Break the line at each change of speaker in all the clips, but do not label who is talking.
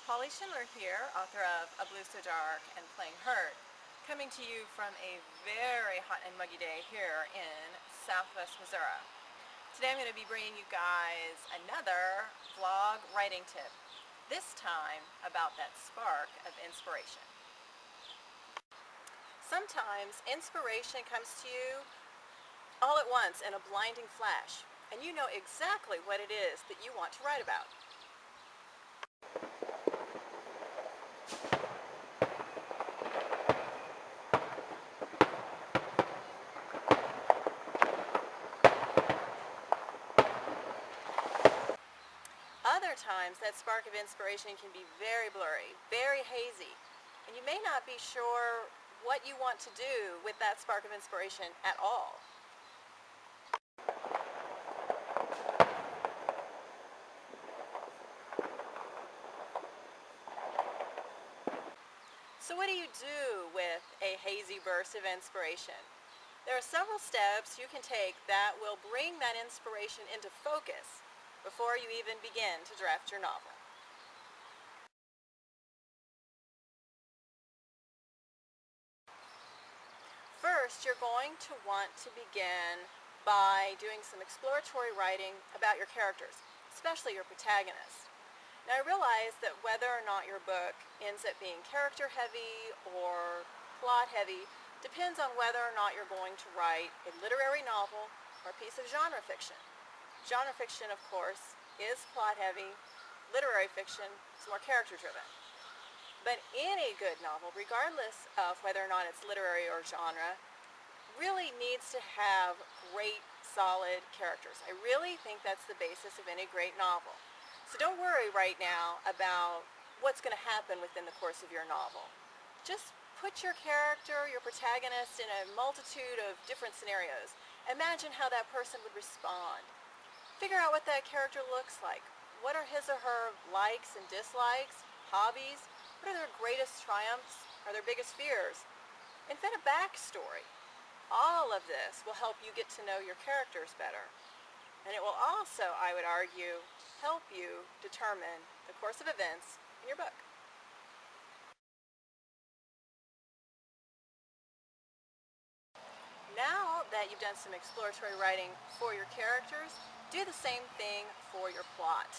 Schindler here, author of A Blue So Dark and Playing Hurt, coming to you from a very hot and muggy day here in southwest Missouri. Today I'm going to be bringing you guys another vlog writing tip, this time about that spark of inspiration. Sometimes inspiration comes to you all at once in a blinding flash, and you know exactly what it is that you want to write about. Other times, that spark of inspiration can be very blurry, very hazy, and you may not be sure what you want to do with that spark of inspiration at all. So what do you do with a hazy burst of inspiration? There are several steps you can take that will bring that inspiration into focus before you even begin to draft your novel. First, you're going to want to begin by doing some exploratory writing about your characters, especially your protagonist. Now, I realize that whether or not your book ends up being character heavy or plot heavy depends on whether or not you're going to write a literary novel or a piece of genre fiction. Genre fiction, of course, is plot heavy. Literary fiction is more character driven. But any good novel, regardless of whether or not it's literary or genre, really needs to have great, solid characters. I really think that's the basis of any great novel. So don't worry right now about what's going to happen within the course of your novel. Just put your character, your protagonist, in a multitude of different scenarios. Imagine how that person would respond. Figure out what that character looks like. What are his or her likes and dislikes, hobbies? What are their greatest triumphs or their biggest fears? Invent a backstory. All of this will help you get to know your characters better. And it will also, I would argue, help you determine the course of events in your book. Now that you've done some exploratory writing for your characters, do the same thing for your plot.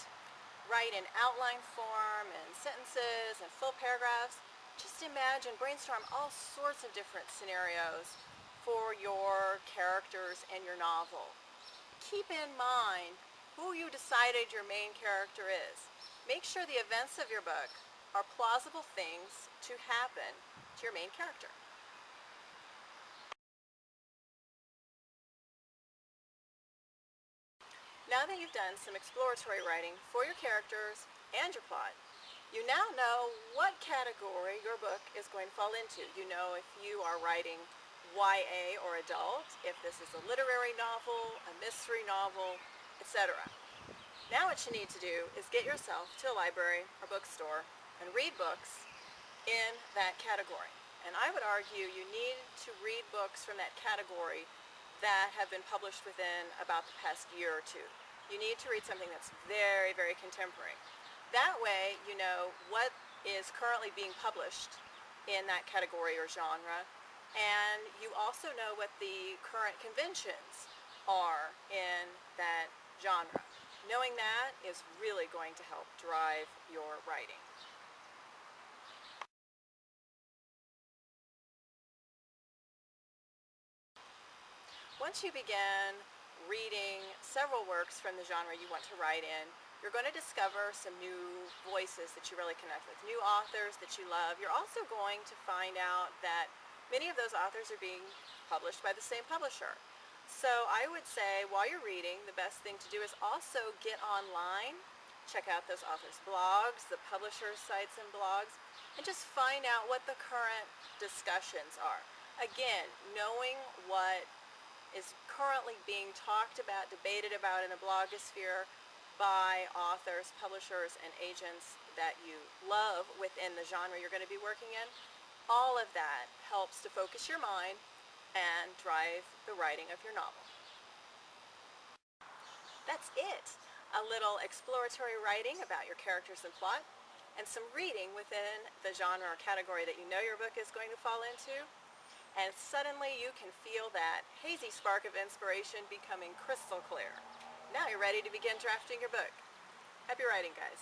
Write in outline form and sentences and full paragraphs. Just imagine, brainstorm all sorts of different scenarios for your characters and your novel. Keep in mind who you decided your main character is. Make sure the events of your book are plausible things to happen to your main character. Now that you've done some exploratory writing for your characters and your plot, you now know what category your book is going to fall into. You know if you are writing YA or adult, if this is a literary novel, a mystery novel, etc. Now what you need to do is get yourself to a library or bookstore and read books in that category. And I would argue you need to read books from that category that have been published within about the past year or two. You need to read something that's very, very contemporary. That way you know what is currently being published in that category or genre, and you also know what the current conventions are in that genre. Knowing that is really going to help drive your writing. Once you begin reading several works from the genre you want to write in, you're going to discover some new voices that you really connect with, new authors that you love. You're also going to find out that many of those authors are being published by the same publisher. So I would say while you're reading, the best thing to do is also get online, check out those authors' blogs, the publishers' sites and blogs, and just find out what the current discussions are. Again, knowing what is currently being talked about, debated about in the blogosphere by authors, publishers, and agents that you love within the genre you're going to be working in, all of that helps to focus your mind and drive the writing of your novel. That's it. A little exploratory writing about your characters and plot. and some reading within the genre or category that you know your book is going to fall into, and suddenly you can feel that hazy spark of inspiration becoming crystal clear. Now you're ready to begin drafting your book. Happy writing, guys.